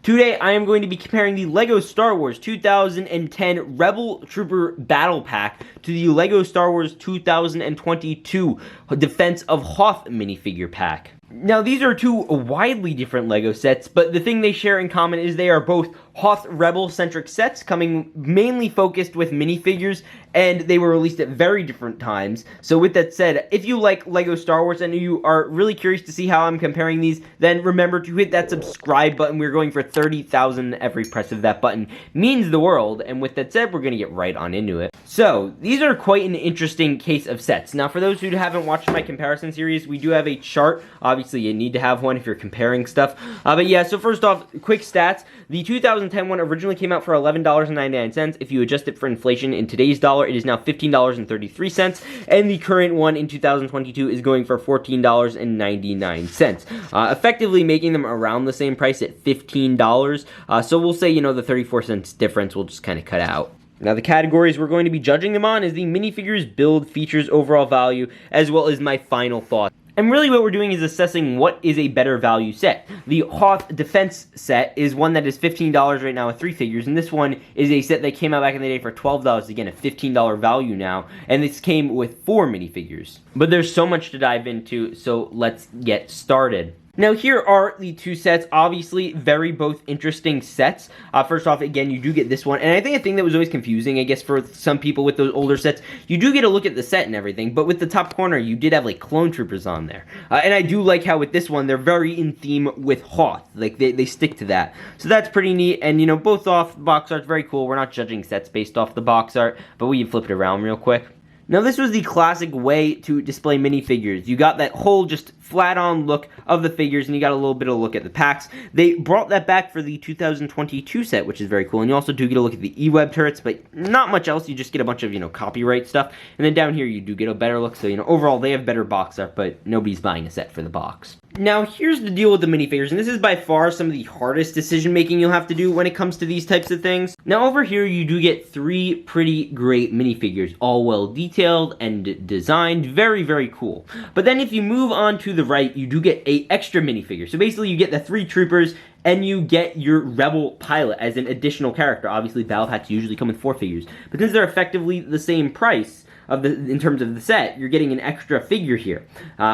Today, I am going to be comparing the LEGO Star Wars 2010 Rebel Trooper Battle Pack to the LEGO Star Wars 2022 Defense of Hoth minifigure pack. Now, these are two widely different LEGO sets, but the thing they share in common is they are both Hoth Rebel-centric sets, coming mainly focused with minifigures, and they were released at very different times. So with that said, if you like LEGO Star Wars and you are really curious to see how I'm comparing these, then remember to hit that subscribe button. We're going for 30,000. Every press of that button means the world, and with that said, we're going to get right on into it. So, these are quite an interesting case of sets. Now, for those who haven't watched my comparison series, we do have a chart. Obviously, you need to have one if you're comparing stuff. But yeah, so first off, quick stats. The 2010 one originally came out for $11.99. If you adjust it for inflation in today's dollar, it is now $15.33. And the current one in 2022 is going for $14.99. Effectively making them around the same price at $15. So we'll say, you know, the 34 cents difference will just kind of cut out. Now, the categories we're going to be judging them on is the minifigures, build, features, overall value, as well as my final thoughts. And really what we're doing is assessing what is a better value set. The Hoth Defense set is one that is $15 right now with 3 figures, and this one is a set that came out back in the day for $12, again, a $15 value now, and this came with 4 minifigures. But there's so much to dive into, so let's get started. Now, here are the two sets. Obviously, very both interesting sets. First off, again, you do get this one. And I think a thing that was always confusing, I guess, for some people with those older sets, you do get a look at the set and everything, but with the top corner, you did have, like, clone troopers on there. And I do like how with this one, they're very in theme with Hoth. Like, they stick to that. So that's pretty neat. And, you know, both off box art's very cool. We're not judging sets based off the box art, but we can flip it around real quick. Now, this was the classic way to display minifigures. You got that whole just flat-on look of the figures, and you got a little bit of a look at the packs. They brought that back for the 2022 set, which is very cool. And you also do get a look at the E-Web turrets, but not much else. You just get a bunch of, you know, copyright stuff. And then down here, you do get a better look. So, you know, overall, they have better box art, but nobody's buying a set for the box. Now, here's the deal with the minifigures, and this is by far some of the hardest decision-making you'll have to do when it comes to these types of things. Now, over here, you do get 3 pretty great minifigures, all well-detailed and designed. Very, very cool. But then if you move on to the right, you do get a extra minifigure. So basically, you get the 3 troopers, and you get your Rebel pilot as an additional character. Obviously, battle packs usually come with 4 figures. But since they're effectively the same price, in terms of the set, you're getting an extra figure here,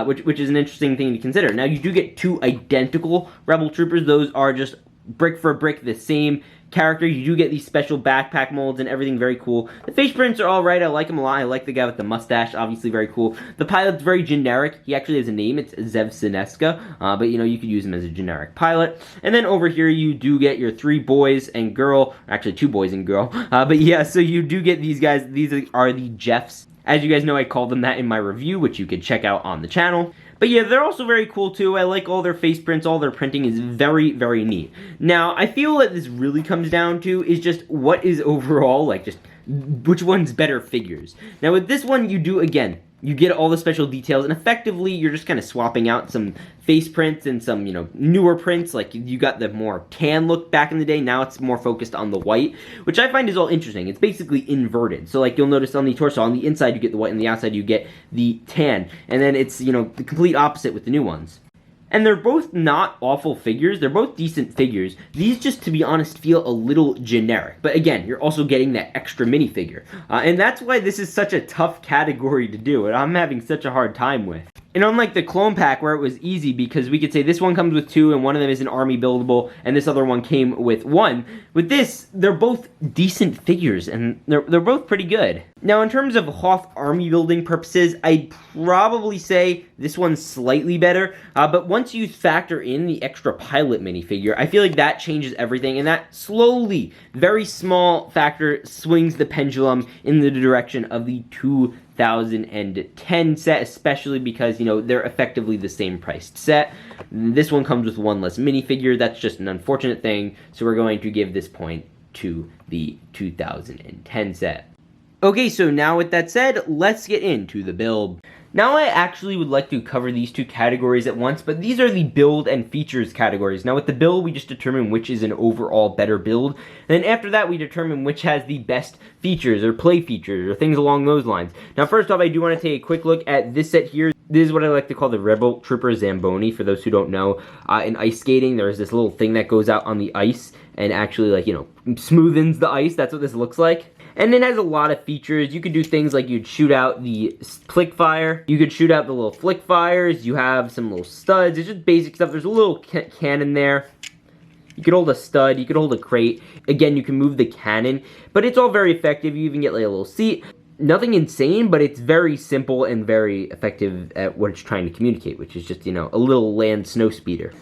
which is an interesting thing to consider. Now, you do get 2 identical Rebel Troopers. Those are just brick for brick the same character. You do get these special backpack molds and everything, very cool. The face prints are alright, I like them a lot. I like the guy with the mustache, obviously very cool. The pilot's very generic. He actually has a name, it's Zev Sineska, but you know, you could use him as a generic pilot. And then over here, you do get your 3 boys and girl, actually 2 boys and girl, but yeah, so you do get these guys. These are the Jeffs. As you guys know, I called them that in my review, which you could check out on the channel. But yeah, they're also very cool too. I like all their face prints, all their printing is very, very neat. Now, I feel that this really comes down to is just what is overall, like, just which one's better figures. Now, with this one, you do, again, you get all the special details, and effectively, you're just kind of swapping out some face prints and some, you know, newer prints. Like, you got the more tan look back in the day. Now it's more focused on the white, which I find is all interesting. It's basically inverted. So, like, you'll notice on the torso, on the inside, you get the white, and the outside, you get the tan. And then it's, you know, the complete opposite with the new ones. And they're both not awful figures. They're both decent figures. These just, to be honest, feel a little generic. But again, you're also getting that extra minifigure. And that's why this is such a tough category to do, and I'm having such a hard time with. And unlike the clone pack where it was easy because we could say this one comes with 2 and one of them is an army buildable and this other one came with 1. With this, they're both decent figures and they're both pretty good. Now, in terms of Hoth army building purposes, I'd probably say this one's slightly better. But once you factor in the extra pilot minifigure, I feel like that changes everything, and that slowly, very small factor swings the pendulum in the direction of the 2010 set, especially because, you know, they're effectively the same priced set. This one comes with 1 less minifigure. That's just an unfortunate thing, so we're going to give this point to the 2010 set. Okay, so now with that said, let's get into the build. Now, I actually would like to cover these 2 categories at once, but these are the build and features categories. Now, with the build, we just determine which is an overall better build. And then after that, we determine which has the best features or play features or things along those lines. Now, first off, I do want to take a quick look at this set here. This is what I like to call the Rebel Trooper Zamboni, for those who don't know. In ice skating, there's this little thing that goes out on the ice and actually, like, you know, smoothens the ice. That's what this looks like. And it has a lot of features. You could do things like you'd shoot out the flick fire. You could shoot out the little flick fires. You have some little studs. It's just basic stuff. There's a little cannon there. You could hold a stud. You could hold a crate. Again, you can move the cannon. But it's all very effective. You even get, like, a little seat. Nothing insane, but it's very simple and very effective at what it's trying to communicate, which is just, you know, a little land snow speeder.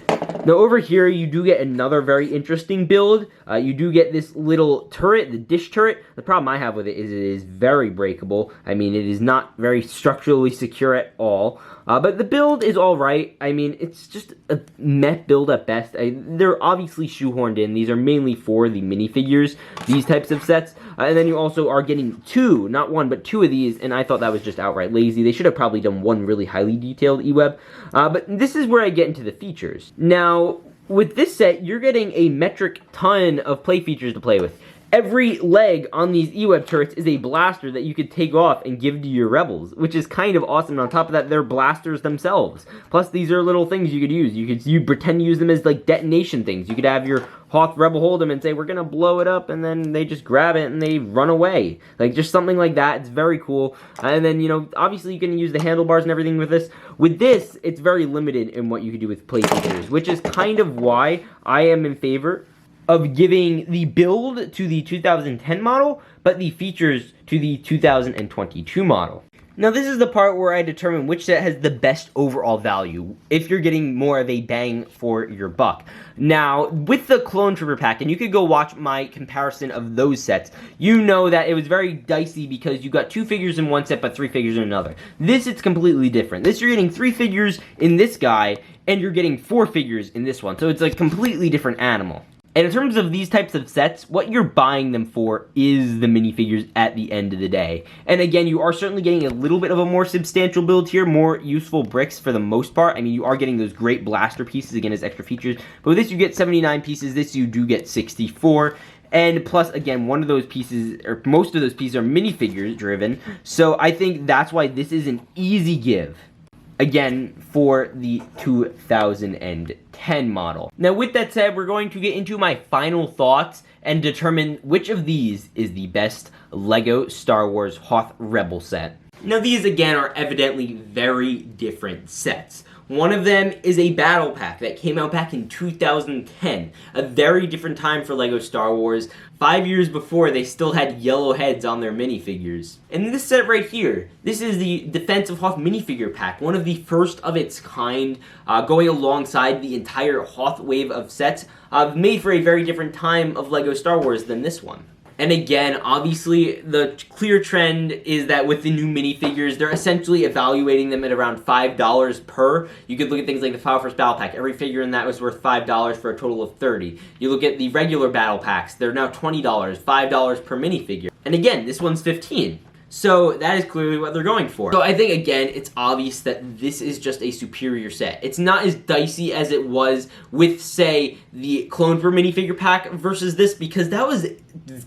Now over here, you do get another very interesting build. You do get this little turret, the dish turret. The problem I have with it is very breakable. I mean, it is not very structurally secure at all. But the build is alright. I mean, it's just a meh build at best. They're obviously shoehorned in. These are mainly for the minifigures, these types of sets. And then you also are getting two, not one, but two of these, and I thought that was just outright lazy. They should have probably done one really highly detailed E-Web. But this is where I get into the features. Now, with this set, you're getting a metric ton of play features to play with. Every leg on these E-Web turrets is a blaster that you could take off and give to your rebels, which is kind of awesome. And on top of that, they're blasters themselves. Plus, these are little things you could use. You pretend to use them as, like, detonation things. You could have your Hoth rebel hold them and say, we're gonna blow it up, and then they just grab it and they run away. Like, just something like that. It's very cool. And then, you know, obviously you can use the handlebars and everything with this. With this, it's very limited in what you can do with play features, which is kind of why I am in favor of giving the build to the 2010 model, but the features to the 2022 model. Now this is the part where I determine which set has the best overall value, if you're getting more of a bang for your buck. Now, with the Clone Trooper pack, and you could go watch my comparison of those sets, you know that it was very dicey because you got 2 figures in one set but 3 figures in another. This, it's completely different. This, you're getting 3 figures in this guy, and you're getting 4 figures in this one, so it's a completely different animal. And in terms of these types of sets, what you're buying them for is the minifigures at the end of the day. And again, you are certainly getting a little bit of a more substantial build here, more useful bricks for the most part. I mean, you are getting those great blaster pieces, again, as extra features. But with this, you get 79 pieces. This, you do get 64. And plus, again, one of those pieces, or most of those pieces are minifigures driven. So I think that's why this is an easy give. Again, for the 2010 model. Now, with that said, we're going to get into my final thoughts and determine which of these is the best LEGO Star Wars Hoth Rebel set. Now, these, again, are evidently very different sets. One of them is a battle pack that came out back in 2010, a very different time for LEGO Star Wars. 5 years before, they still had yellow heads on their minifigures. And this set right here, this is the Defense of Hoth minifigure pack, one of the first of its kind, going alongside the entire Hoth wave of sets, made for a very different time of LEGO Star Wars than this one. And again, obviously, the clear trend is that with the new minifigures, they're essentially evaluating them at around $5 per. You could look at things like the File First Battle Pack. Every figure in that was worth $5 for a total of $30. You look at the regular battle packs, they're now $20, $5 per minifigure. And again, this one's $15. So that is clearly what they're going for. So I think, again, it's obvious that this is just a superior set. It's not as dicey as it was with, say, the Clone Trooper minifigure pack versus this, because that was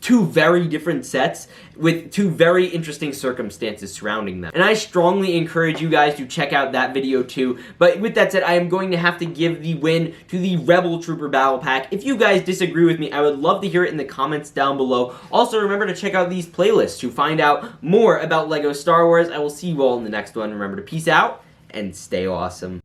2 very different sets with 2 very interesting circumstances surrounding them. And I strongly encourage you guys to check out that video too. But with that said, I am going to have to give the win to the Rebel Trooper Battle Pack. If you guys disagree with me, I would love to hear it in the comments down below. Also, remember to check out these playlists to find out more about LEGO Star Wars. I will see you all in the next one. Remember to peace out and stay awesome.